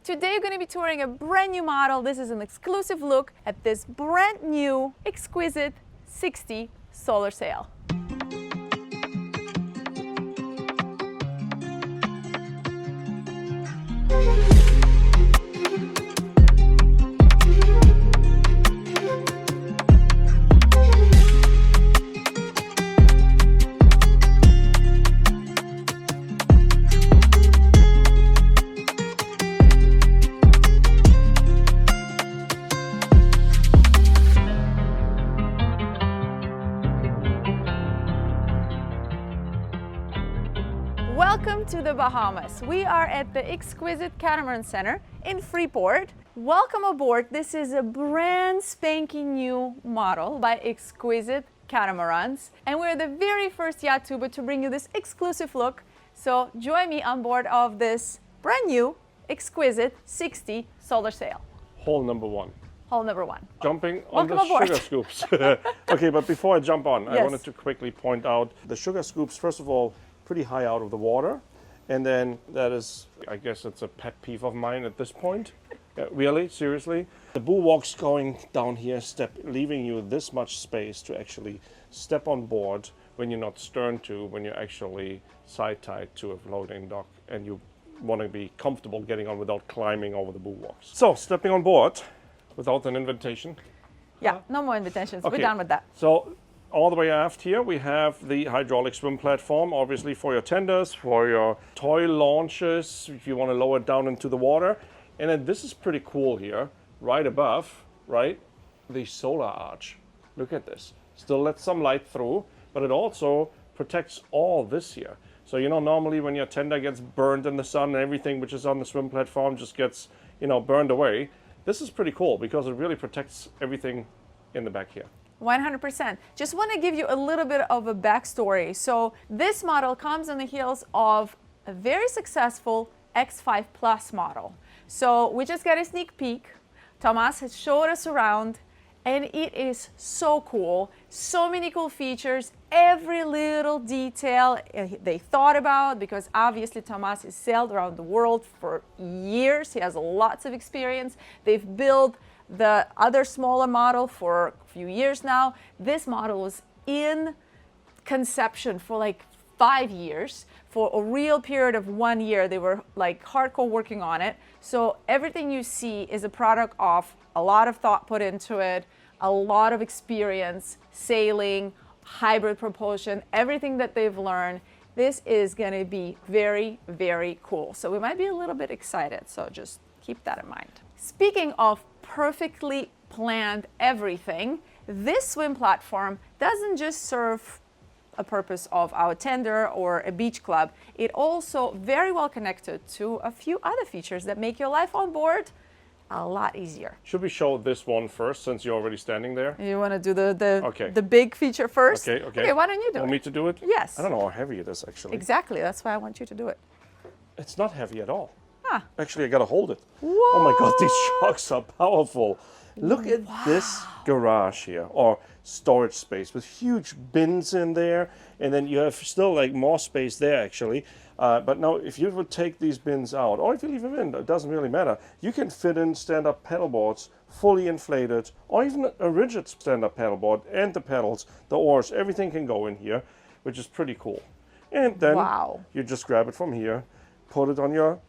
Today we're going to be touring a brand new model. This is an exclusive look at this brand new Xquisite 60 solar sail. Welcome to the Bahamas. We are at the Xquisite Catamaran Center in Freeport. Welcome aboard. This is a brand spanking new model by Xquisite Catamarans. And we're the very first yacht tuber to bring you this exclusive look. So join me on board of this brand new Xquisite 60 solar sail. Hole number one. Hole number one. Jumping on Welcome the aboard. sugar scoops. Okay, but before I jump on, I Yes. wanted to quickly point out the sugar scoops, first of all, pretty high out of the water. And then that is, I guess it's a pet peeve of mine at this point. Really, seriously. The bulwarks going down here, leaving you this much space to actually step on board when you're not stern to, when you're actually side tied to a floating dock and you want to be comfortable getting on without climbing over the bulwarks. So, stepping on board without an invitation. Yeah, no more invitations. Okay. We're done with that. So all the way aft here we have the hydraulic swim platform, obviously for your tenders, for your toy launches, if you want to lower it down into the water. And then this is pretty cool here, right above, right, the solar arch. Look at this. Still lets some light through, but it also protects all this here. So, you know, normally when your tender gets burned in the sun and everything which is on the swim platform just gets, you know, burned away. This is pretty cool because it really protects everything in the back here. 100%. Just want to give you a little bit of a backstory. So this model comes on the heels of a very successful X5 Plus model. So we just got a sneak peek. Tomas has showed us around and it is so cool. So many cool features, every little detail they thought about, because obviously Tomas has sailed around the world for years. He has lots of experience. They've built the other smaller model for a few years now. This model was in conception for like 5 years. For a real period of 1 year, they were like hardcore working on it. So everything you see is a product of a lot of thought put into it, a lot of experience, sailing, hybrid propulsion, everything that they've learned. This is gonna be very, very cool. So we might be a little bit excited, so just keep that in mind. Speaking of perfectly planned everything, this swim platform doesn't just serve a purpose of our tender or a beach club. It also very well connected to a few other features that make your life on board a lot easier. Should we show this one first since you're already standing there? You want to do the Okay. the big feature first? Okay. Okay, why don't you do Want it? me to do it? Yes. I don't know how heavy it is actually. Exactly, that's why I want you to do it. It's not heavy at all. Ah. Actually, I gotta hold it. Whoa. Oh my God, these shocks are powerful. Look at this garage here, or storage space with huge bins in there, and then you have still like more space there actually. But now if you would take these bins out, or if you leave them in, it doesn't really matter. You can fit in stand-up paddle boards, fully inflated, or even a rigid stand-up paddle board, and the pedals, the oars, everything can go in here, which is pretty cool. And then Wow. you just grab it from here, put it on your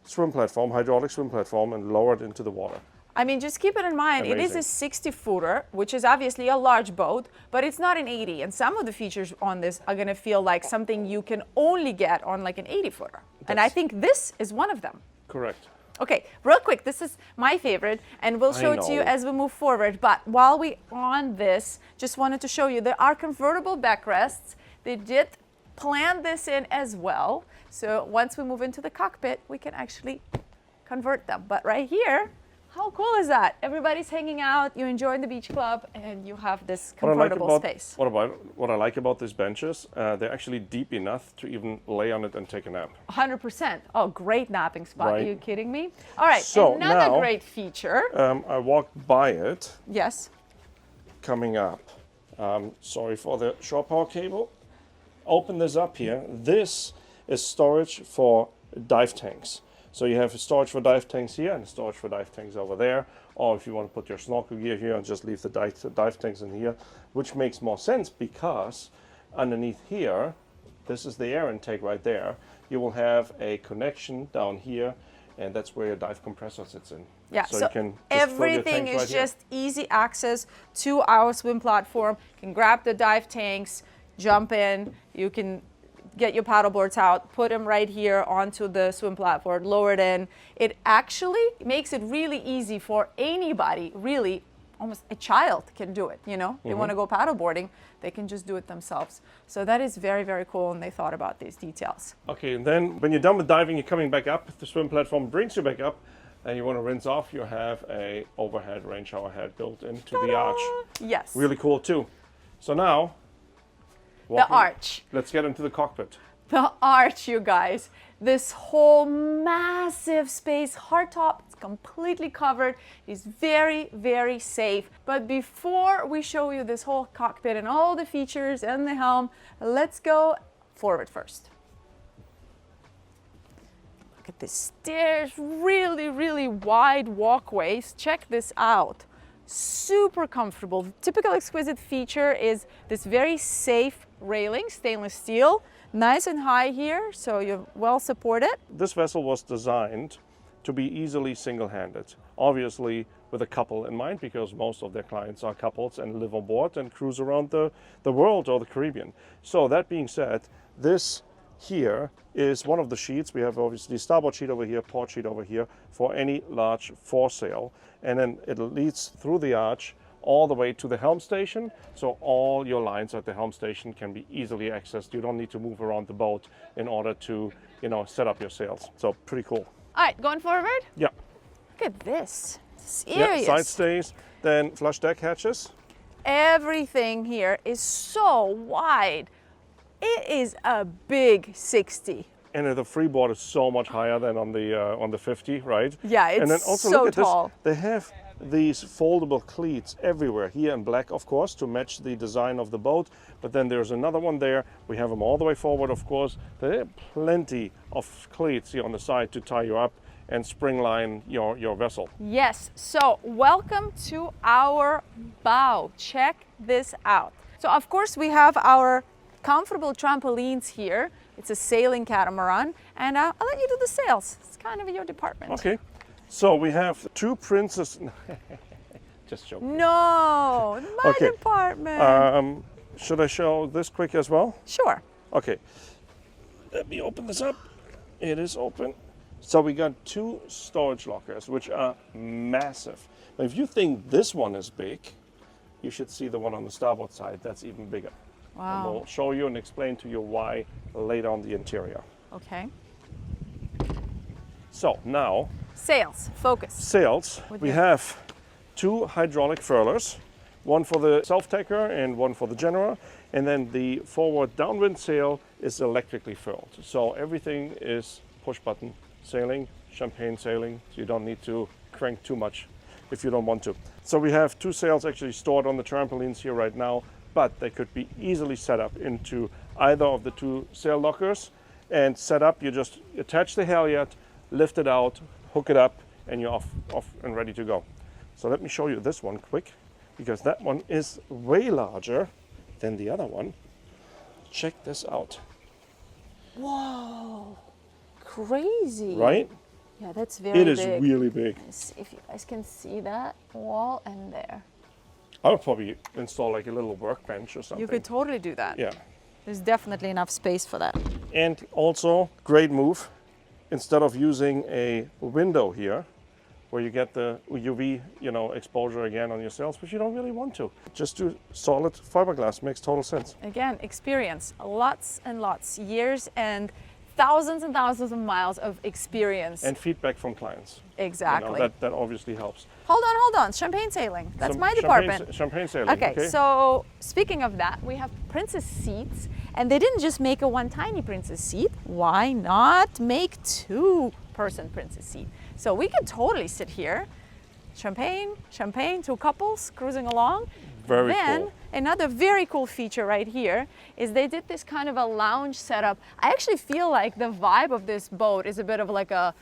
swim platform, hydraulic swim platform, and lower it into the water. I mean, just keep it in mind, it is a Amazing. 60-footer, which is obviously a large boat, but it's not an 80. And some of the features on this are going to feel like something you can only get on like an 80-footer. And I think this is one of them. Correct. Okay, real quick, this is my favorite, and we'll show it to you know. as we move forward. But while we're on this, just wanted to show you, there are convertible backrests. They did plan this in as well. So once we move into the cockpit, we can actually convert them. But right here, how cool is that? Everybody's hanging out, you're enjoying the beach club, and you have this convertible space. What I like about these benches, they're actually deep enough to even lay on it and take a nap. 100%. Oh, great napping spot. Right. Are you kidding me? All right, So another now, great feature. I walked by it Yes. coming up. Sorry for the shore power cable. Open this up here. This is storage for dive tanks. So you have storage for dive tanks here and storage for dive tanks over there. Or if you want to put your snorkel gear here and just leave the dive tanks in here, which makes more sense because underneath here, this is the air intake right there. You will have a connection down here, and that's where your dive compressor sits in. Yeah, so so you can just fill your everything tanks is right just easy access to our swim platform. You can grab the dive tanks, jump in, you can get your paddle boards out, put them right here onto the swim platform, lower it in. It actually makes it really easy for anybody, really, almost a child can do it, you know? They want to go paddle boarding, they can just do it themselves. So that is very, very cool, and they thought about these details. Okay, and then when you're done with diving, you're coming back up. The swim platform brings you back up, and you want to rinse off. You have a overhead rain shower head built into the arch. Yes. Really cool too. So now, The arch. Let's get into the cockpit. The arch, you guys. This whole massive space, hardtop, it's completely covered. It's very, very safe. But before we show you this whole cockpit and all the features and the helm, let's go forward first. Look at the stairs, really, really wide walkways. Check this out. Super comfortable. The typical Xquisite feature is this very safe railing, stainless steel. Nice and high here, so you're well supported. This vessel was designed to be easily single-handed, obviously with a couple in mind, because most of their clients are couples and live on board and cruise around the world or the Caribbean. So that being said, this here is one of the sheets. We have obviously starboard sheet over here, port sheet over here for any large foresail, and then it leads through the arch all the way to the helm station, so all your lines at the helm station can be easily accessed. You don't need to move around the boat in order to, set up your sails. So pretty cool. All right, going forward. Yeah. Look at this. Yeah, Serious. side stays, then flush deck hatches. Everything here is so wide. It is a big 60. And the freeboard is so much higher than on the 50, right? Yeah, it's and then also so look at tall. This. They have these foldable cleats everywhere, here in black, of course, to match the design of the boat. But then there's another one there. We have them all the way forward, of course. There are plenty of cleats here on the side to tie you up and spring line your vessel. Yes, so welcome to our bow. Check this out. So of course we have our comfortable trampolines here. It's a sailing catamaran, and I'll let you do the sails. It's kind of your department. Okay, so we have two Princess. Just joking. No, my Okay. department. Should I show this quick as well? Sure. Okay, let me open this up. It is open. So we got two storage lockers, which are massive. Now, if you think this one is big, you should see the one on the starboard side. That's even bigger. And Wow. we'll show you and explain to you why later on the interior. Okay. So now, Sails. Focus. sails. With We your- have two hydraulic furlers, one for the self-tacker and one for the general. And then the forward downwind sail is electrically furled. So everything is push button sailing, champagne sailing. So you don't need to crank too much if you don't want to. So we have two sails actually stored on the trampolines here right now, but they could be easily set up into either of the two sail lockers. And set up, you just attach the halyard, lift it out, hook it up, and you're off and ready to go. So let me show you this one quick, because that one is way larger than the other one. Check this out. Whoa. Crazy. Right? Yeah, that's very It is big. really big. If you guys can see that wall and there. I would probably install like a little workbench or something. You could totally do that. Yeah. There's definitely enough space for that. And also, great move. Instead of using a window here, where you get the UV, exposure again on your sails, which you don't really want to. Just do solid fiberglass. Makes total sense. Again, experience. Lots and lots. Years and thousands of miles of experience. And feedback from clients. Exactly. That obviously helps. Hold on. Champagne sailing. That's Some my department. Champagne sailing. Okay, so speaking of that, we have princess seats, and they didn't just make a one tiny princess seat. Why not make two-person princess seat? So we could totally sit here, champagne, two couples cruising along. Very Then cool. another very cool feature right here is they did this kind of a lounge setup. I actually feel like the vibe of this boat is a bit of like a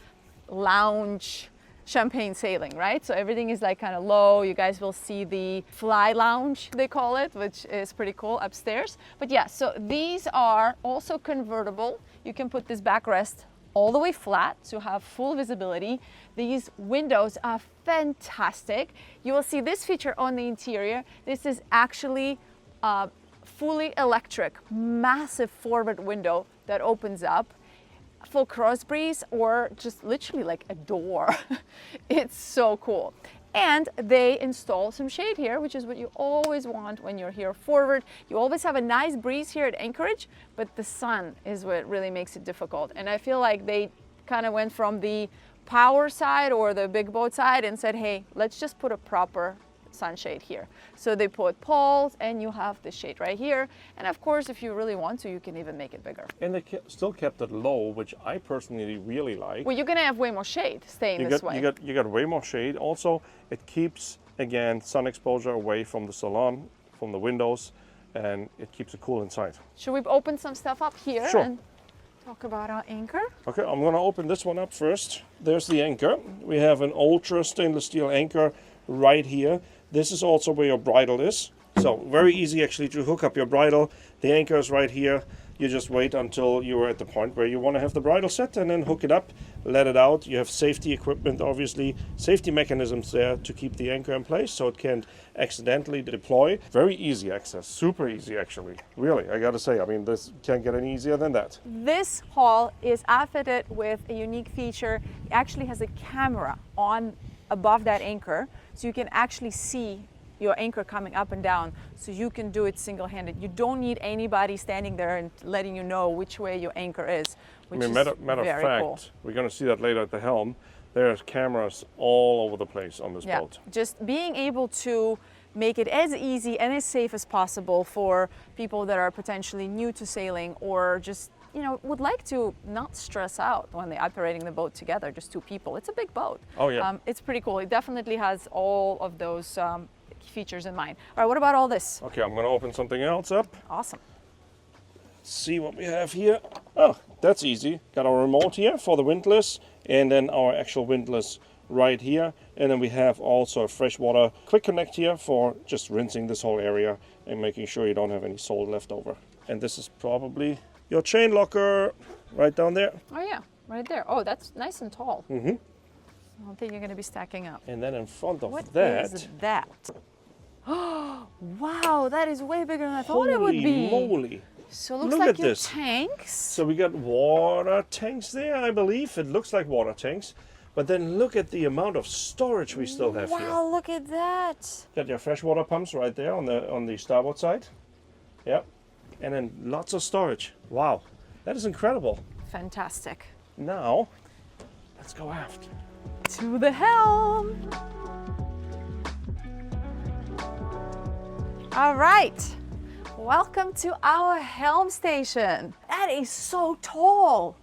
lounge champagne sailing, right? So everything is like kind of low. You guys will see the fly lounge, they call it, which is pretty cool upstairs. But yeah, so these are also convertible. You can put this backrest all the way flat to have full visibility. These windows are fantastic. You will see this feature on the interior. This is actually a fully electric, massive forward window that opens up. Full cross breeze or just literally like a door. It's so cool. And they install some shade here, which is what you always want when you're here forward. You always have a nice breeze here at anchorage, but the sun is what really makes it difficult. And I feel like they kind of went from the power side or the big boat side and said, hey, let's just put a proper sunshade here. So they put poles and you have the shade right here. And of course, if you really want to, you can even make it bigger. And they still kept it low, which I personally really like. Well, you're gonna have way more shade staying this way. You got way more shade. Also, it keeps, again, sun exposure away from the salon, from the windows, and it keeps it cool inside. Should we open some stuff up here Sure. and talk about our anchor? Okay, I'm gonna open this one up first. There's the anchor. We have an ultra stainless steel anchor right here. This is also where your bridle is. So very easy actually to hook up your bridle. The anchor is right here. You just wait until you are at the point where you want to have the bridle set and then hook it up, let it out. You have safety equipment, obviously, safety mechanisms there to keep the anchor in place so it can't accidentally deploy. Very easy access, super easy actually. Really, I gotta say, I mean, this can't get any easier than that. This hull is outfitted with a unique feature. It actually has a camera on above that anchor, so you can actually see your anchor coming up and down, so you can do it single-handed. You don't need anybody standing there and letting you know which way your anchor is, which is matter very of fact, cool. we're going to see that later at the Helm. There's cameras all over the place on this Yeah, boat. just being able to make it as easy and as safe as possible for people that are potentially new to sailing or just would like to not stress out when they're operating the boat together, just two people. It's a big boat. Oh yeah. It's pretty cool. It definitely has all of those features in mind. All right, what about all this? Okay, I'm going to open something else up. Awesome. See what we have here. Oh, that's easy. Got our remote here for the windlass and then our actual windlass right here. And then we have also a freshwater quick connect here for just rinsing this whole area and making sure you don't have any salt left over. And this is probably your chain locker right down there. Oh yeah, right there. Oh, that's nice and tall. Mm-hmm. I don't think you're going to be stacking up. And then in front of What that... is that? Oh, wow, that is way bigger than I thought it would be. Holy moly. So it looks Look like at your this. tanks. So we got water tanks there, I believe. It looks like water tanks. But then look at the amount of storage we still have here. Wow, look at that. Got your freshwater pumps right there on the starboard side. Yep. And then lots of storage. Wow, that is incredible. Fantastic. Now, let's go aft. To the helm. All right, welcome to our helm station. That is so tall.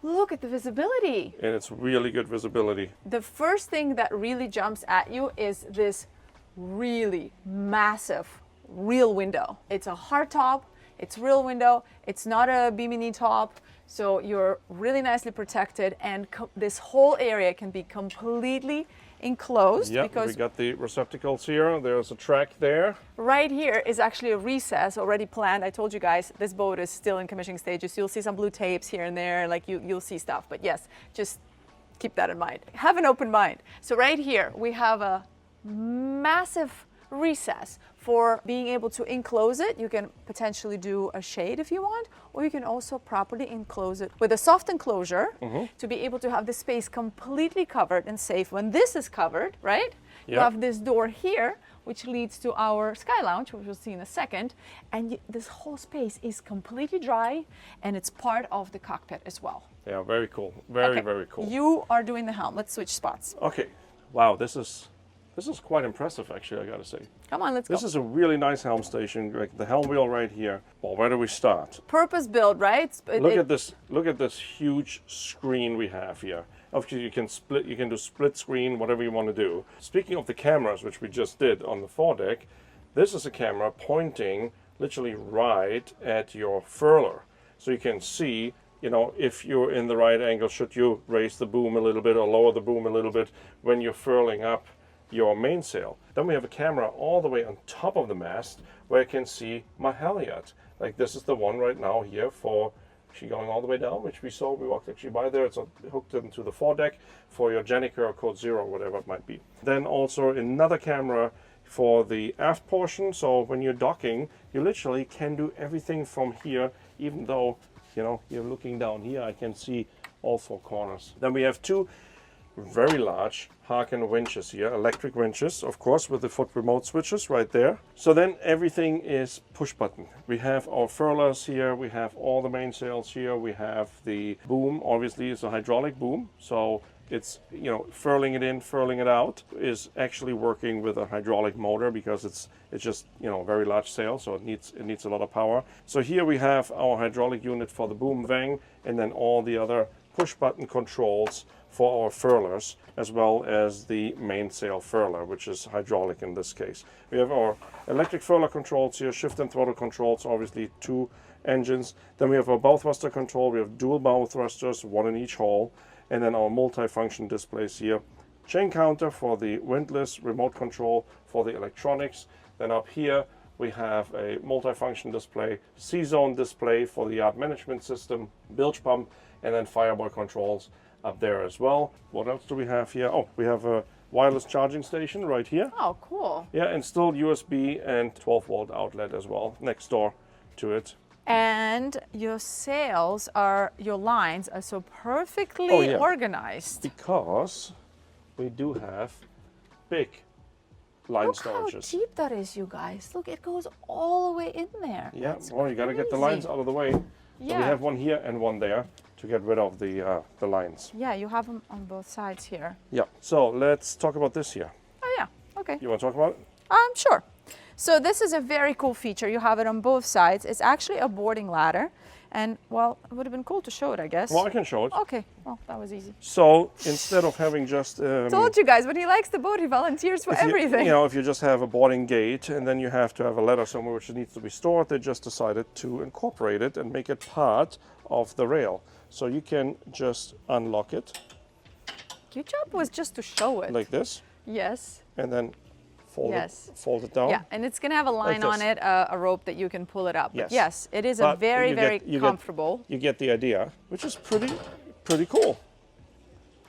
Look at the visibility. And it's really good visibility. The first thing that really jumps at you is this really massive real window. It's a hard top, it's real window, it's not a bimini top, so you're really nicely protected, and this whole area can be completely enclosed. Yeah, because we got the receptacles here. There's a track there. right here is actually a recess already planned. I told you guys this boat is still in commissioning stages. You'll see some blue tapes here and there, like you'll see stuff. But yes, just keep that in mind. Have an open mind. So right here we have a massive recess for being able to enclose it. You can potentially do a shade if you want, or you can also properly enclose it with a soft enclosure to be able to have the space completely covered and safe. When this is covered, right? You Yep. have this door here, which leads to our sky lounge, which we'll see in a second. And this whole space is completely dry, and it's part of the cockpit as well. Yeah, very cool. Very, Okay, very cool. You are doing the helm. Let's switch spots. Okay. Wow, this is quite impressive, actually, I gotta say. Come on, let's go. This is a really nice helm station, like the helm wheel right here. Well, where do we start? Purpose built, right? Look at this huge screen we have here. Obviously, you can do split screen, whatever you want to do. Speaking of the cameras, which we just did on the foredeck, this is a camera pointing literally right at your furler. So you can see you know, if you're in the right angle, should you raise the boom a little bit or lower the boom a little bit when you're furling up your mainsail. Then we have a camera all the way on top of the mast where you can see my halyard. Like this is the one right now here for actually going all the way down, which we saw. We walked actually by there. It's hooked into the foredeck for your Jenica or Code Zero, whatever it might be. Then also another camera for the aft portion. So when you're docking, you literally can do everything from here, even though, you know, you're looking down here, I can see all four corners. Then we have two very large Harken winches here, electric winches, of course, with the foot remote switches right there. So then everything is push button. We have our furlers here, we have all the mainsails here, we have the boom, obviously it's a hydraulic boom, so it's, you know, furling it in, furling it out is actually working with a hydraulic motor because it's just, you know, a very large sail, so it needs a lot of power. So here we have our hydraulic unit for the boom vang, and then all the other push button controls for our furlers, as well as the mainsail furler, which is hydraulic in this case. We have our electric furler controls here, shift and throttle controls, obviously two engines. Then we have our bow thruster control. We have dual bow thrusters, one in each hull, and then our multi-function displays here. Chain counter for the windlass, remote control for the electronics. Then up here we have a multi-function display, C-zone display for the yacht management system, bilge pump, and then fireboy controls up there as well. What else do we have here? Oh, we have a wireless charging station right here. Oh, cool. Yeah, and still USB and 12-volt outlet as well next door to it. And your sails are, your lines are so perfectly organized. Because we do have big line Look storages. how deep that is, you guys. Look, it goes all the way in there. Yeah, That's well, you got to get the crazy. lines out of the way. So Yeah. we have one here and one there to get rid of the lines. Yeah, you have them on both sides here. Yeah, so let's talk about this here. Oh, yeah. Okay. You want to talk about it? Sure. So this is a very cool feature. You have it on both sides. It's actually a boarding ladder. And, well, it would have been cool to show it, I guess. Well, I can show it. Okay. Well, that was easy. So instead of having just... Told you guys, when he likes the boat, he volunteers for everything. You know, if you just have a boarding gate and then you have to have a ladder somewhere which needs to be stored, they just decided to incorporate it and make it part of the rail. So you can just unlock it. Your job was just to show it. Like this. Yes. And then fold, Yes. fold it down. Yeah, and it's going to have a line Like on this. it, a rope that you can pull it up. Yes. But yes, it is a But very, you very get- comfortable. You get the idea, which is pretty cool.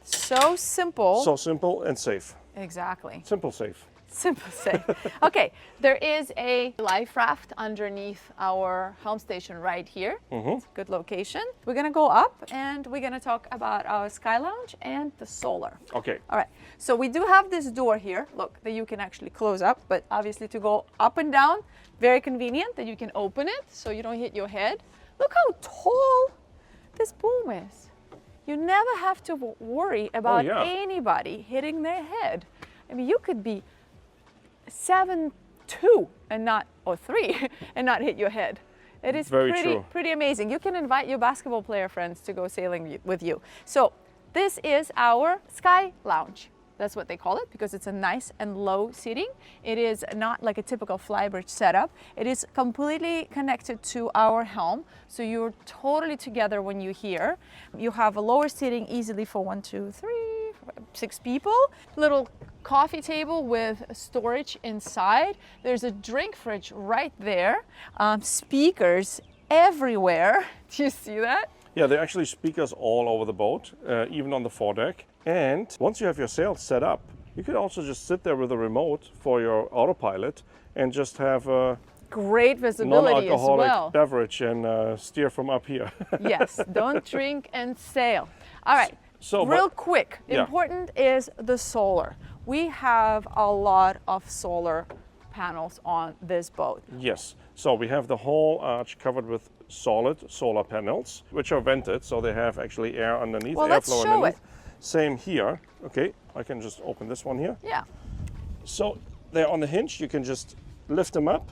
So simple. So simple and safe. Exactly. Simple, safe. Simple say. Okay, there is a life raft underneath our helm station right here. It's a good location. We're gonna go up and we're gonna talk about our Sky Lounge and the solar. Okay. All right, so we do have this door here, look, that you can actually close up, but obviously to go up and down, very convenient that you can open it so you don't hit your head. Look how tall this boom is. You never have to worry about anybody hitting their head. I mean, you could be 7'2" and not, or 3, and not hit your head. It is Very true. pretty amazing. You can invite your basketball player friends to go sailing with you. So this is our Sky Lounge. That's what they call it because it's a nice and low seating. It is not like a typical flybridge setup. It is completely connected to our helm. So you're totally together when you're here. You have a lower seating easily for 1, 2, 3, 6 people. Little coffee table with storage inside. There's a drink fridge right there. Speakers everywhere. Do you see that? Yeah, there are actually speakers all over the boat, even on the foredeck. And once you have your sails set up, you could also just sit there with a remote for your autopilot and just have a great visibility as non-alcoholic well. beverage and steer from up here. Yes, don't drink and sail. All right, So, real quick, yeah. important is the solar. We have a lot of solar panels on this boat. Yes, so we have the whole arch covered with solid solar panels, which are vented, so they have actually air underneath, Well, let's airflow show underneath. it. Same here. Okay, I can just open this one here. Yeah. So they're on the hinge, you can just lift them up.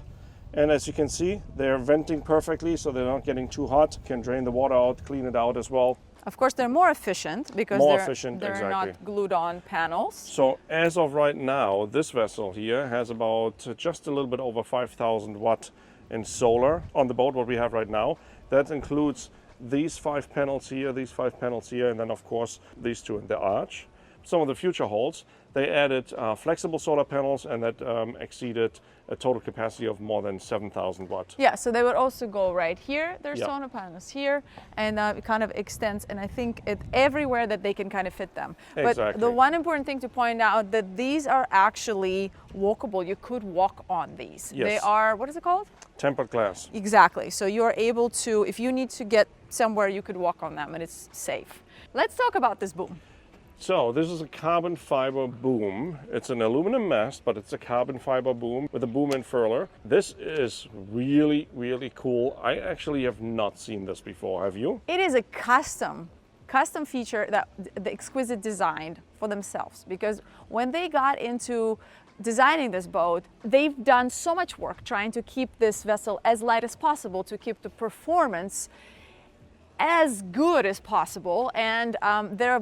And as you can see, they're venting perfectly, so they're not getting too hot. Can drain the water out, clean it out as well. Of course, they're more efficient because More they're, efficient, they're exactly. not glued on panels. So as of right now, this vessel here has about just a little bit over 5,000 watt in solar on the boat, what we have right now. That includes these 5 panels here, these 5 panels here, and then of course these 2 in the arch. Some of the future hulls, they added flexible solar panels, and that exceeded a total capacity of more than 7,000 watt. Yeah, so they would also go right here. There's Yeah. solar panels here, and it kind of extends, and I think it everywhere that they can kind of fit them. But Exactly. the one important thing to point out that these are actually walkable. You could walk on these. Yes. They are, what is it called? Tempered glass. Exactly. So you're able to, if you need to get somewhere, you could walk on them, and it's safe. Let's talk about this boom. So this is a carbon fiber boom. It's an aluminum mast, but it's a carbon fiber boom with a boom unfurler. This is really, really cool. I actually have not seen this before. Have you? It is a custom feature that the Xquisite designed for themselves, because when they got into designing this boat, they've done so much work trying to keep this vessel as light as possible, to keep the performance as good as possible, and their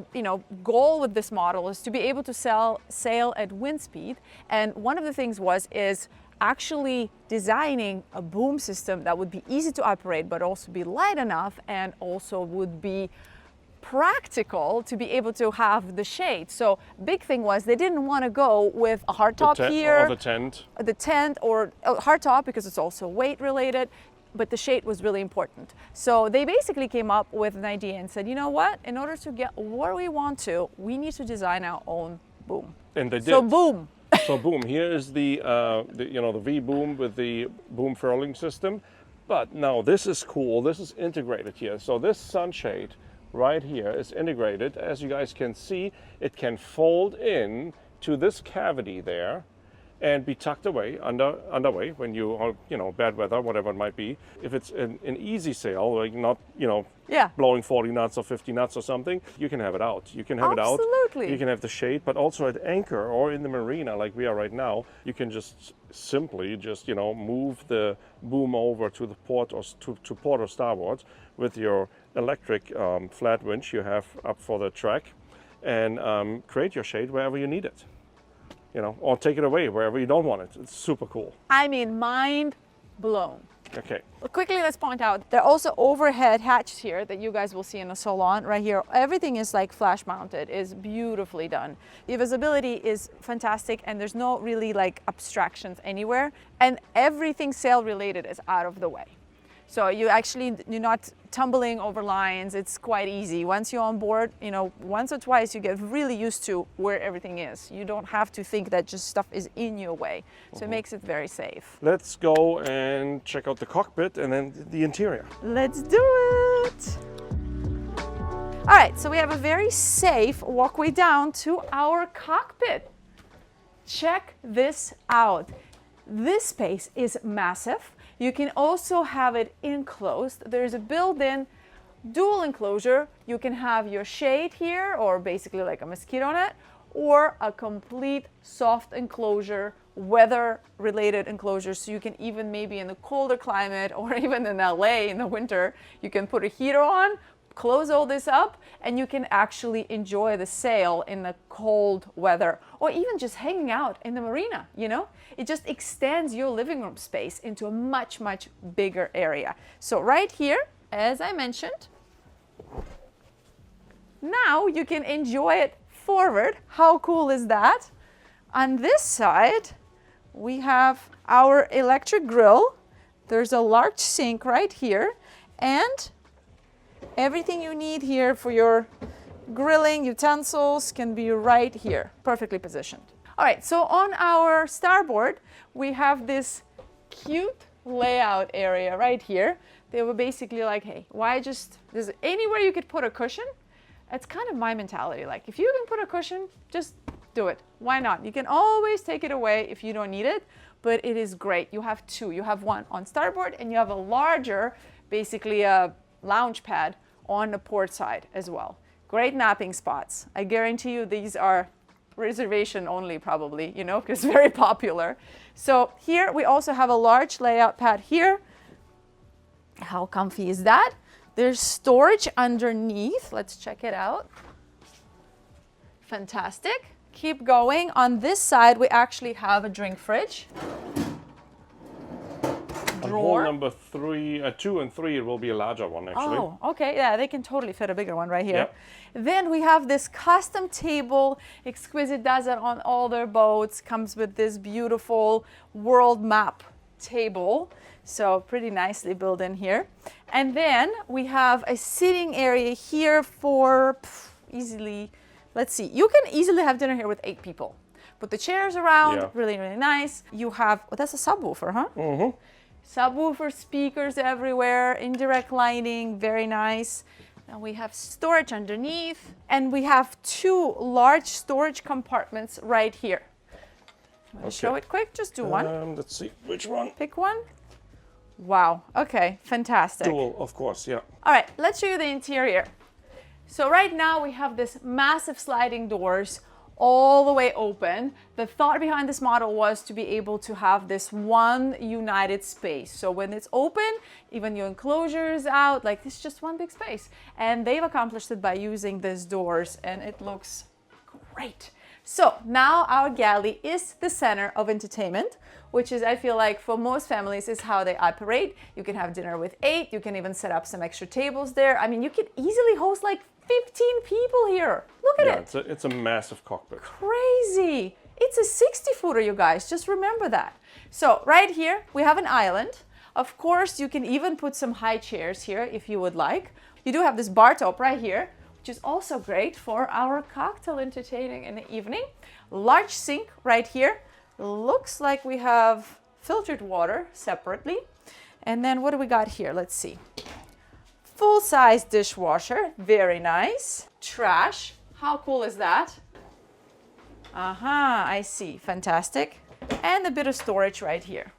goal with this model is to be able to sail at wind speed. And one of the things is actually designing a boom system that would be easy to operate, but also be light enough, and also would be practical to be able to have the shade. So big thing was they didn't want to go with a hardtop here, or the tent, or a hardtop, because it's also weight related. But the shade was really important. So they basically came up with an idea and said, you know what, in order to get where we want to, we need to design our own boom. And they did. So boom. So boom, here is the V boom with the boom furling system. But now this is cool, this is integrated here. So this sunshade right here is integrated. As you guys can see, it can fold in to this cavity there and be tucked away, underway when you are, bad weather, whatever it might be. If it's an easy sail, like not, Yeah. blowing 40 knots or 50 knots or something, you can have it out. You can have it out. Absolutely. You can have the shade, but also at anchor or in the marina like we are right now, you can just simply move the boom over to the port or to port or starboard with your electric flat winch you have up for the track, and create your shade wherever you need it. Or take it away wherever you don't want it. It's super cool. I mean, mind blown. Okay. Quickly, let's point out, there are also overhead hatches here that you guys will see in the salon right here. Everything is like flash mounted, is beautifully done. The visibility is fantastic, and there's no really like abstractions anywhere. And everything sail related is out of the way. So you're not tumbling over lines. It's quite easy. Once you're on board, once or twice you get really used to where everything is. You don't have to think that just stuff is in your way. So it makes it very safe. Let's go and check out the cockpit and then the interior. Let's do it. All right, so we have a very safe walkway down to our cockpit. Check this out. This space is massive. You can also have it enclosed. There's a built-in dual enclosure. You can have your shade here, or basically like a mosquito net, or a complete soft enclosure, weather-related enclosure. So you can even maybe in the colder climate, or even in LA in the winter, you can put a heater on, close all this up, and you can actually enjoy the sail in the cold weather, or even just hanging out in the marina. It just extends your living room space into a much, much bigger area. So right here, as I mentioned, now you can enjoy it forward. How cool is that? On this side, we have our electric grill. There's a large sink right here, and everything you need here for your grilling utensils can be right here, perfectly positioned. All right, so on our starboard, we have this cute layout area right here. They were basically like, hey, there's anywhere you could put a cushion. It's kind of my mentality. Like, if you can put a cushion, just do it. Why not? You can always take it away if you don't need it, but it is great. You have two. You have one on starboard, and you have a larger, basically a lounge pad on the port side as well. Great napping spots. I guarantee you these are reservation only probably, because it's very popular. So here we also have a large layout pad here. How comfy is that? There's storage underneath. Let's check it out. Fantastic. Keep going. On this side, we actually have a drink fridge. On hole number 2 and 3, it will be a larger one actually. Oh, okay. Yeah, they can totally fit a bigger one right here. Yep. Then we have this custom table. Xquisite does it on all their boats. Comes with this beautiful world map table. So pretty nicely built in here. And then we have a sitting area here for easily, let's see, you can easily have dinner here with 8 people. Put the chairs around, Yeah. really, really nice. You have, oh, that's a subwoofer, huh? Mm-hmm. Subwoofer, speakers everywhere, indirect lighting, very nice. Now we have storage underneath, and we have 2 large storage compartments right here. I'll show it quick, just do one. Let's see, which one? Pick one. Wow, okay, fantastic. Dual, of course, yeah. All right, let's show you the interior. So right now we have this massive sliding doors all the way open. The thought behind this model was to be able to have this one united space. So when it's open, even your enclosure is out, like it's just one big space. And they've accomplished it by using these doors, and it looks great. So now our galley is the center of entertainment, which is, I feel like for most families, is how they operate. You can have dinner with 8, you can even set up some extra tables there. I mean, you could easily host like 15 people here. Look at it. It's a massive cockpit. Crazy. It's a 60-footer, you guys. Just remember that. So right here, we have an island. Of course, you can even put some high chairs here if you would like. You do have this bar top right here, which is also great for our cocktail entertaining in the evening. Large sink right here. Looks like we have filtered water separately. And then what do we got here? Let's see. Full-size dishwasher, very nice. Trash, how cool is that? I see, fantastic. And a bit of storage right here.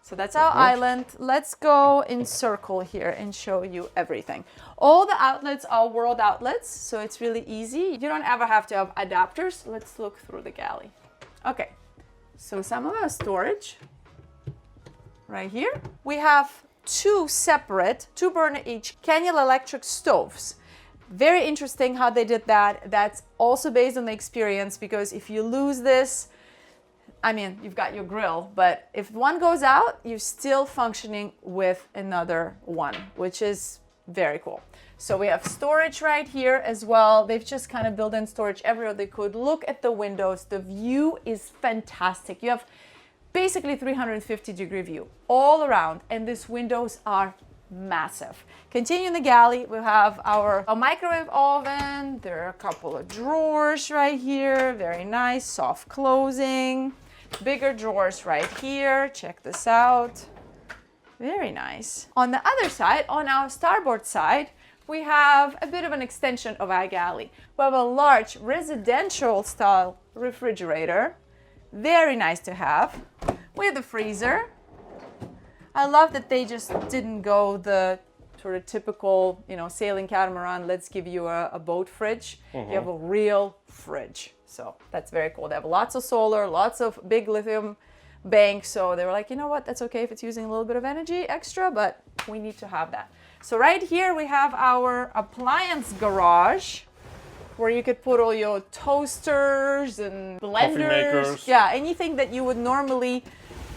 So that's our island. Let's go in circle here and show you everything. All the outlets are world outlets, so it's really easy. You don't ever have to have adapters. Let's look through the galley. Okay, so some of our storage right here. We have 2 separate, 2-burner each, Canyon electric stoves. Very interesting how they did that. That's also based on the experience, because if you lose this, I mean, you've got your grill, but if one goes out, you're still functioning with another one, which is very cool. So we have storage right here as well. They've just kind of built in storage everywhere they could. Look at the windows. The view is fantastic. You have basically 350-degree view all around, and these windows are massive. Continue in the galley, we have our microwave oven. There are a couple of drawers right here, very nice, soft closing. Bigger drawers right here, check this out. Very nice. On the other side, on our starboard side, we have a bit of an extension of our galley. We have a large residential style refrigerator. Very nice to have. We have the freezer. I love that they just didn't go the sort of typical, sailing catamaran, let's give you a boat fridge. You have a real fridge. So that's very cool. They have lots of solar, lots of big lithium banks. So they were like, you know what, that's okay if it's using a little bit of energy extra, but we need to have that. So right here we have our appliance garage, where you could put all your toasters and blenders. Coffee makers. Yeah, anything that you would normally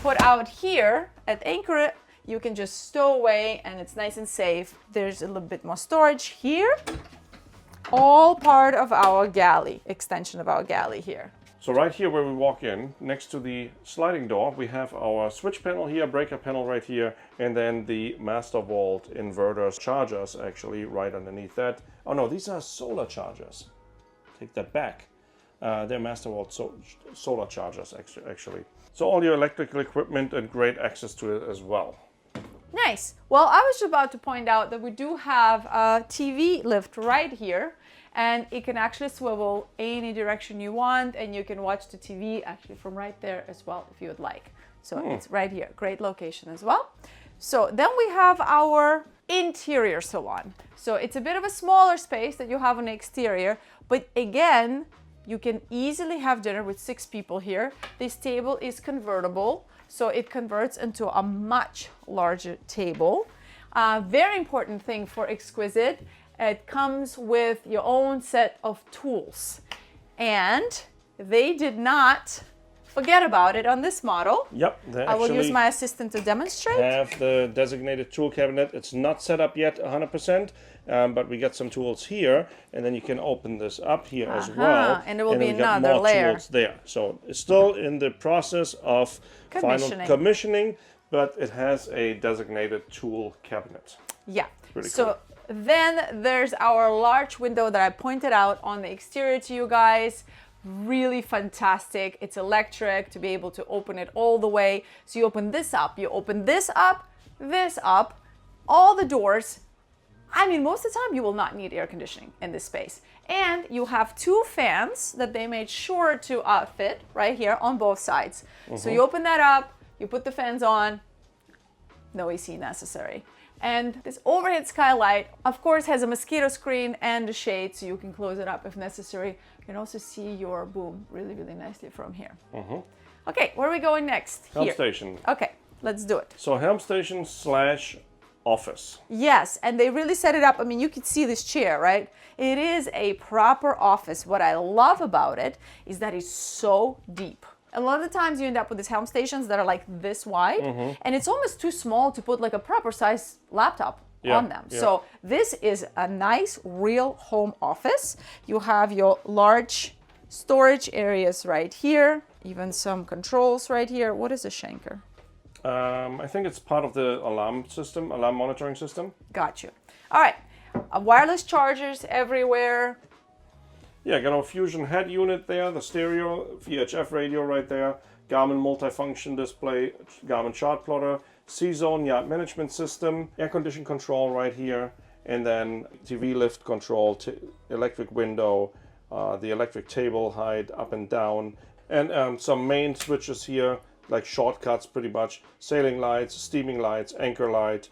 put out here at anchor, you can just stow away, and it's nice and safe. There's a little bit more storage here. All part of our galley, extension of our galley here. So right here where we walk in, next to the sliding door, we have our switch panel here, breaker panel right here, and then the master vault inverters, chargers actually right underneath that. Oh no, these are solar chargers. Take that back. They're master vault solar chargers actually. So all your electrical equipment and great access to it as well. Nice. Well, I was about to point out that we do have a TV lift right here, and it can actually swivel any direction you want, and you can watch the TV actually from right there as well if you would like. So it's right here. Great location as well. So then we have our interior salon. So it's a bit of a smaller space that you have on the exterior, but again, you can easily have dinner with 6 people here. This table is convertible, so it converts into a much larger table. Very important thing for Xquisite, it comes with your own set of tools. And they did not forget about it on this model. Yep, they I will use actually my assistant to demonstrate. have the designated tool cabinet. It's not set up yet 100%, but we got some tools here, and then you can open this up here as well. And there will be then we got another more layer. tools there. So it's still in the process of final commissioning, but it has a designated tool cabinet. Yeah. Pretty so cool. Then there's our large window that I pointed out on the exterior to you guys. Really fantastic. It's electric to be able to open it all the way. So you open this up, this up, all the doors. I mean, most of the time you will not need air conditioning in this space. And you have 2 fans that they made sure to fit right here on both sides. So you open that up, you put the fans on, no AC necessary. And this overhead skylight, of course, has a mosquito screen and a shade, so you can close it up if necessary. You can also see your boom really, really nicely from here. Okay, where are we going next? Helm station. Okay, let's do it. So helm station / office. Yes, and they really set it up. I mean, you can see this chair, right? It is a proper office. What I love about it is that it's so deep. A lot of the times you end up with these helm stations that are like this wide, and it's almost too small to put like a proper size laptop on them. So this is a nice real home office. You have your large storage areas right here, even some controls right here. What is a shanker? I think it's part of the alarm system, alarm monitoring system. Got you. All right, wireless chargers everywhere. Yeah, got our Fusion head unit there, the stereo, VHF radio right there, Garmin multifunction display, Garmin chart plotter, C-Zone yacht management system, air condition control right here, and then TV lift control, electric window, the electric table height up and down, and some main switches here, like shortcuts pretty much, sailing lights, steaming lights, anchor light,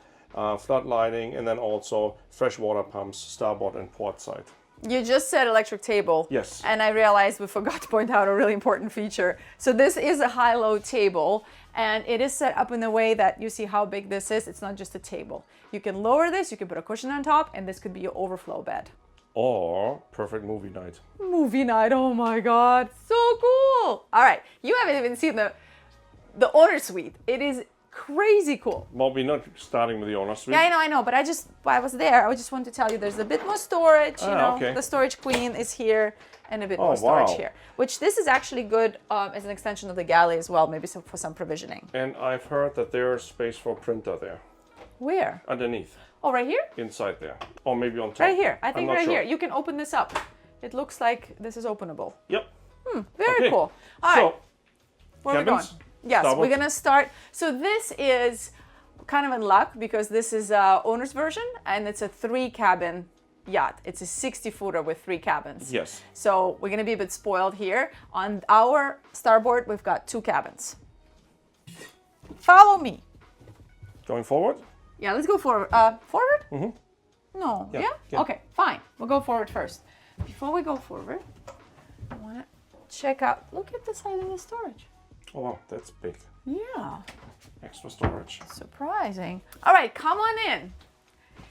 flood lighting, and then also freshwater pumps, starboard and port side. You just said electric table. Yes. And I realized we forgot to point out a really important feature. So this is a high-low table, and it is set up in a way that you see how big this is. It's not just a table. You can lower this, you can put a cushion on top, and this could be your overflow bed. Or perfect movie night. Movie night, oh my God, so cool. All right, you haven't even seen the owner suite. It is crazy cool. Well, we're not starting with the owner suite. Yeah, I know, but I was there. I just wanted to tell you there's a bit more storage, you know, okay. The storage queen is here and a bit more storage here, which this is actually good as an extension of the galley as well, maybe for some provisioning. And I've heard that there's space for printer there. Where? Underneath. Oh, right here? Inside there. Or maybe on top. Right here. I think right here. You can open this up. It looks like this is openable. Yep. Very cool. All right. Where are we going? Yes, we're going to start. So this is kind of in luck because this is owner's version and it's a 3-cabin yacht. It's a 60-footer with 3 cabins. Yes. So we're going to be a bit spoiled here. On our starboard, we've got 2 cabins. Follow me. Going forward? Yeah, let's go forward. Forward? Mm-hmm. No. Yeah? Okay, fine. We'll go forward first. Before we go forward, I want to check out. Look at the size of the storage. Oh, wow, that's big. Yeah. Extra storage. Surprising. All right, come on in.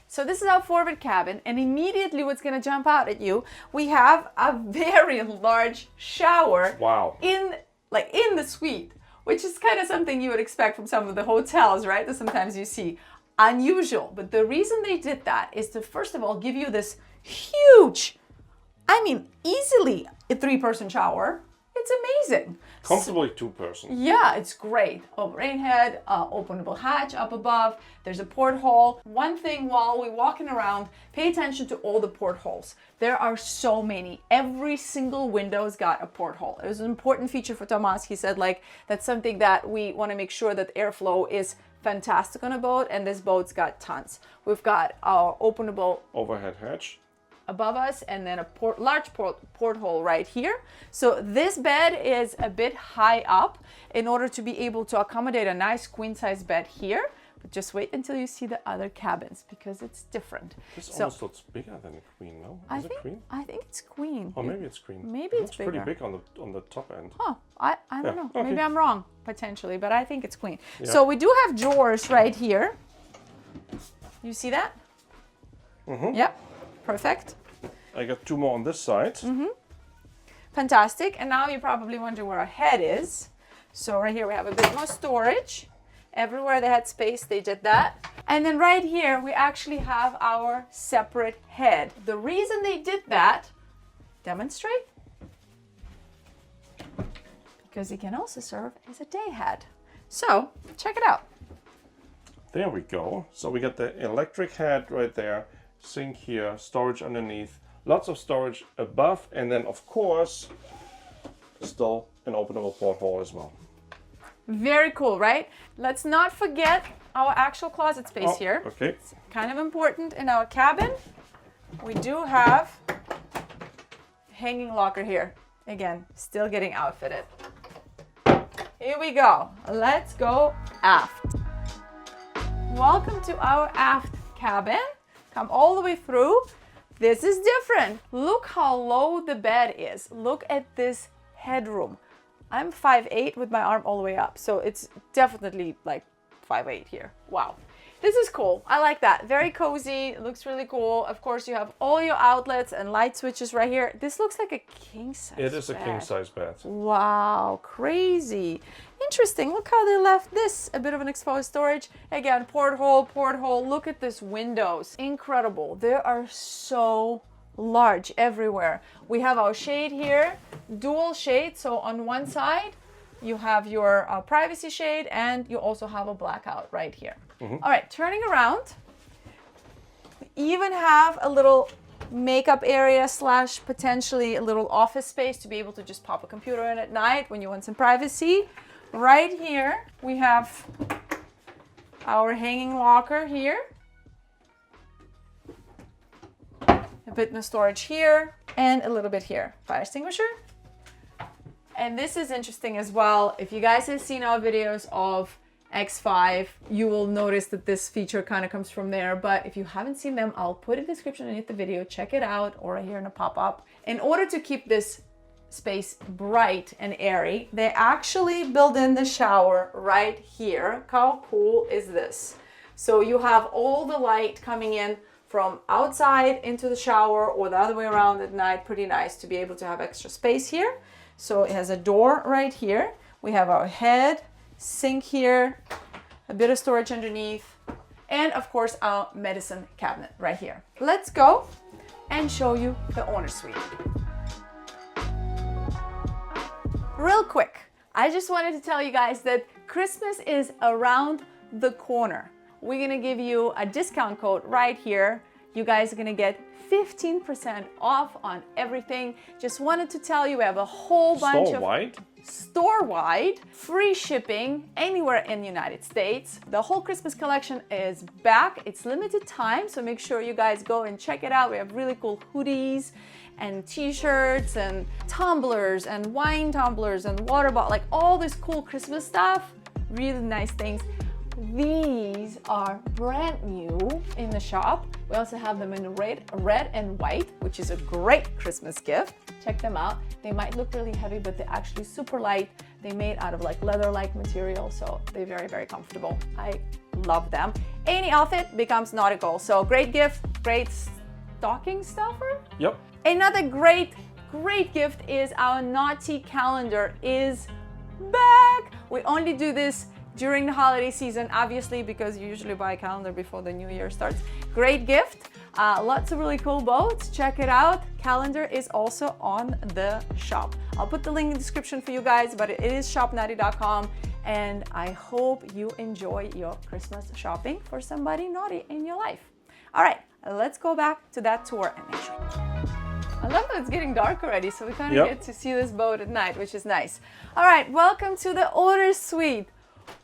So this is our forward cabin, and immediately what's going to jump out at you, we have a very large shower. Wow. In the suite, which is kind of something you would expect from some of the hotels, right? That sometimes you see. Unusual, but the reason they did that is to first of all give you this huge, I mean, easily a 3-person shower. It's amazing. Comfortably 2-person. Yeah, it's great. Rain head, openable hatch up above. There's a porthole. One thing while we're walking around, pay attention to all the portholes. There are so many. Every single window's got a porthole. It was an important feature for Tomas. He said that's something that we want to make sure that airflow is fantastic on a boat, and this boat's got tons. We've got our openable overhead hatch above us, and then a large porthole right here. So this bed is a bit high up in order to be able to accommodate a nice queen size bed here. But just wait until you see the other cabins because it's different. This almost looks bigger than a queen, no? Is it queen? I think it's queen. Oh, maybe it's queen. Maybe it's bigger. pretty big on the top end. Huh, I don't know. Okay. Maybe I'm wrong, potentially, but I think it's queen. Yeah. So we do have drawers right here. You see that? Mm-hmm. Yep, perfect. I got 2 more on this side. Mm-hmm. Fantastic. And now you probably wonder where our head is. So right here we have a bit more storage. Everywhere they had space, they did that. And then right here, we actually have our separate head. The reason they did that, demonstrate, because it can also serve as a day head. So check it out. There we go. So we got the electric head right there, sink here, storage underneath, lots of storage above, and then of course, still an openable porthole as well. Very cool, right? Let's not forget our actual closet space here. Okay. It's kind of important in our cabin. We do have hanging locker here. Again, still getting outfitted. Here we go. Let's go aft. Welcome to our aft cabin. Come all the way through. This is different. Look how low the bed is. Look at this headroom. I'm 5'8" with my arm all the way up, so it's definitely like 5'8" here. Wow. This is cool. I like that. Very cozy. It looks really cool. Of course, you have all your outlets and light switches right here. This looks like a king size bed. It is a king size bed. Wow, crazy. Interesting. Look how they left this. A bit of an exposed storage. Again, porthole. Look at this windows. Incredible. They are so large everywhere. We have our shade here, dual shade. So on one side, you have your privacy shade, and you also have a blackout right here. All right, turning around, we even have a little makeup area / potentially a little office space to be able to just pop a computer in at night when you want some privacy. Right here, we have our hanging locker here. A bit more storage here and a little bit here. Fire extinguisher. And this is interesting as well. If you guys have seen our videos of X5, you will notice that this feature kind of comes from there. But if you haven't seen them, I'll put a description underneath the video. Check it out, or right here in a pop-up. In order to keep this space bright and airy, they actually build in the shower right here. How cool is this? So you have all the light coming in from outside into the shower, or the other way around at night. Pretty nice to be able to have extra space here. So it has a door right here. We have our head, sink here, a bit of storage underneath, and of course our medicine cabinet right here. Let's go and show you the owner suite. Real quick, I just wanted to tell you guys that Christmas is around the corner. We're gonna give you a discount code right here. You guys are gonna get 15% off on everything. Just wanted to tell you we have a whole bunch of store-wide free shipping anywhere in the United States. The whole Christmas collection is back. It's limited time, so make sure you guys go and check it out. We have really cool hoodies and t-shirts and tumblers and wine tumblers and water bottles, like all this cool Christmas stuff. Really nice things. These are brand new in the shop. We also have them in red and white, which is a great Christmas gift. Check them out. They might look really heavy, but they're actually super light. They're made out of like leather-like material, so they're very, very comfortable. I love them. Any outfit becomes nautical, so great gift, great stocking stuffer. Yep. Another great gift is our Naughty calendar is back. We only do this during the holiday season, obviously, because you usually buy a calendar before the new year starts. Great gift. Lots of really cool boats. Check it out. Calendar is also on the shop. I'll put the link in the description for you guys, but it is shopnaughty.com. And I hope you enjoy your Christmas shopping for somebody naughty in your life. All right, let's go back to that tour and make sure. I love that it's getting dark already, so we kind of get to see this boat at night, which is nice. All right, welcome to the owner's suite.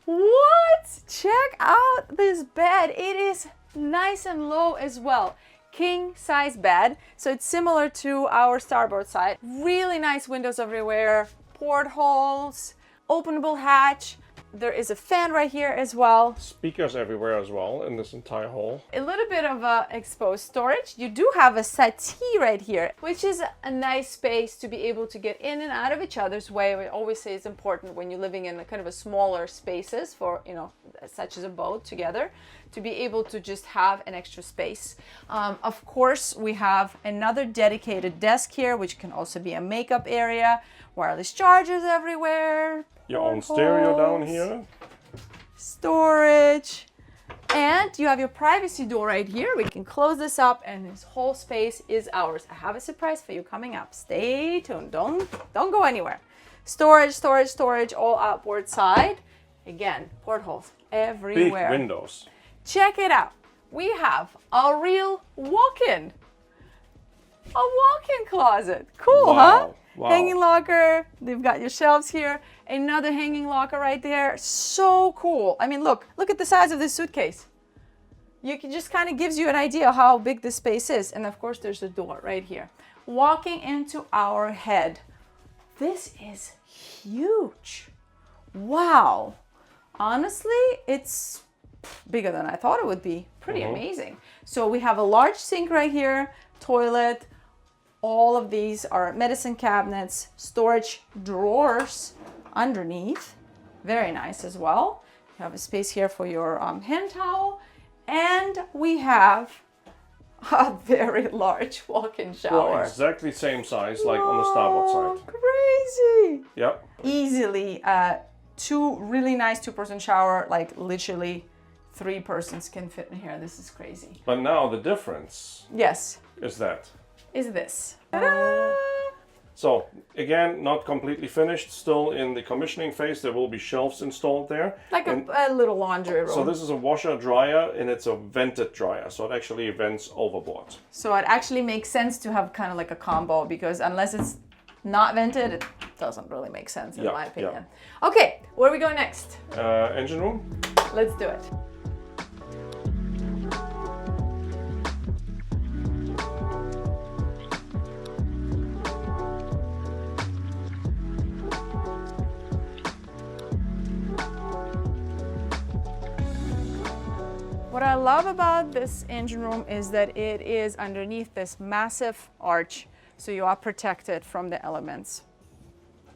What? Check out this bed. It is nice and low as well. King size bed. So it's similar to our starboard side. Really nice windows everywhere. Portholes, openable hatch. There is a fan right here as well. Speakers everywhere as well in this entire hall. A little bit of exposed storage. You do have a settee right here, which is a nice space to be able to get in and out of each other's way. We always say it's important when you're living in a kind of a smaller spaces for, you know, such as a boat together, to be able to just have an extra space. Of course, we have another dedicated desk here, which can also be a makeup area, wireless chargers everywhere. Your own stereo down here. Storage. And you have your privacy door right here. We can close this up and this whole space is ours. I have a surprise for you coming up. Stay tuned. Don't go anywhere. Storage, storage, storage, all outboard side. Again, portholes everywhere. Big windows. Check it out. We have a real walk-in. A walk-in closet. Cool, Wow. huh? Wow. Hanging locker. They've got your shelves here. Another hanging locker right there. So cool. I mean, look at the size of this suitcase. You can just kind of gives you an idea how big this space is. And of course, there's a door right here. Walking into our head. This is huge. Wow. Honestly, it's bigger than I thought it would be. Pretty amazing. So we have a large sink right here, toilet. All of these are medicine cabinets, storage drawers underneath. Very nice as well. You have a space here for your hand towel. And we have a very large walk-in shower. Well, exactly same size like on the starboard side. Crazy. Yep. Easily two really nice two-person shower, like literally 3 persons can fit in here. This is crazy. But now the difference Yes, is that. is this. Ta-da! So again, not completely finished, still in the commissioning phase. There will be shelves installed there. Like a little laundry room. So this is a washer dryer and it's a vented dryer. So it actually vents overboard. So it actually makes sense to have kind of like a combo, because unless it's not vented, it doesn't really make sense in my opinion. Okay, where are we going next? Engine room. Let's do it. What I love about this engine room is that it is underneath this massive arch, so you are protected from the elements.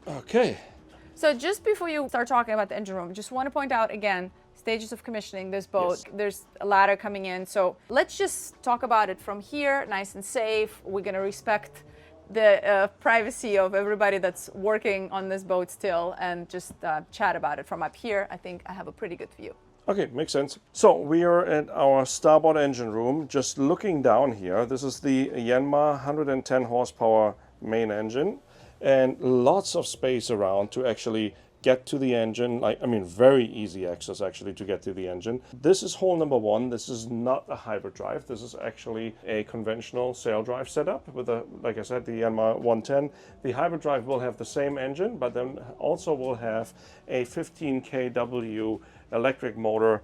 Okay. So just before you start talking about the engine room, just want to point out again, stages of commissioning this boat. Yes. There's a ladder coming in, so let's just talk about it from here, nice and safe. We're going to respect the privacy of everybody that's working on this boat still, and just chat about it from up here. I think I have a pretty good view. Okay, makes sense. So we are at our starboard engine room. Just looking down here, this is the Yanmar 110 horsepower main engine, and lots of space around to actually get to the engine. Very easy access actually to get to the engine. This is hole number 1. This is not a hybrid drive. This is actually a conventional sail drive setup with like I said, the Yanmar 110. The hybrid drive will have the same engine, but then also will have a 15 kW electric motor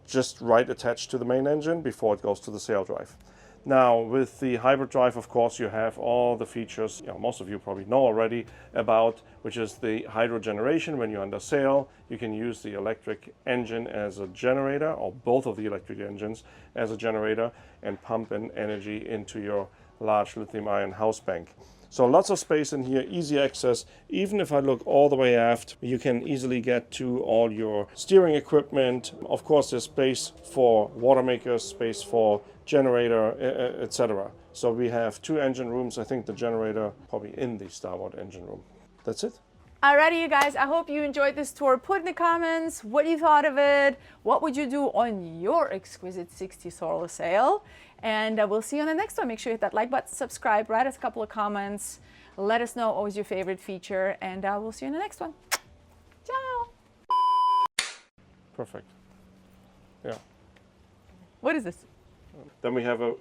just right attached to the main engine before it goes to the sail drive. Now with the hybrid drive, of course, you have all the features most of you probably know already about, which is the hydro generation. When you're under sail, you can use the electric engine as a generator, or both of the electric engines as a generator, and pump in energy into your large lithium-ion house bank. So lots of space in here, easy access. Even if I look all the way aft, you can easily get to all your steering equipment. Of course, there's space for water makers, space for generator, etc. So we have 2 engine rooms. I think the generator probably in the starboard engine room. That's it. Alrighty, you guys, I hope you enjoyed this tour. Put in the comments what you thought of it. What would you do on your Xquisite 60 solar sail? And we'll see you on the next one. Make sure you hit that like button, subscribe, write us a couple of comments. Let us know what was your favorite feature, and we'll see you in the next one. Ciao. Perfect. Yeah. What is this? Then we have a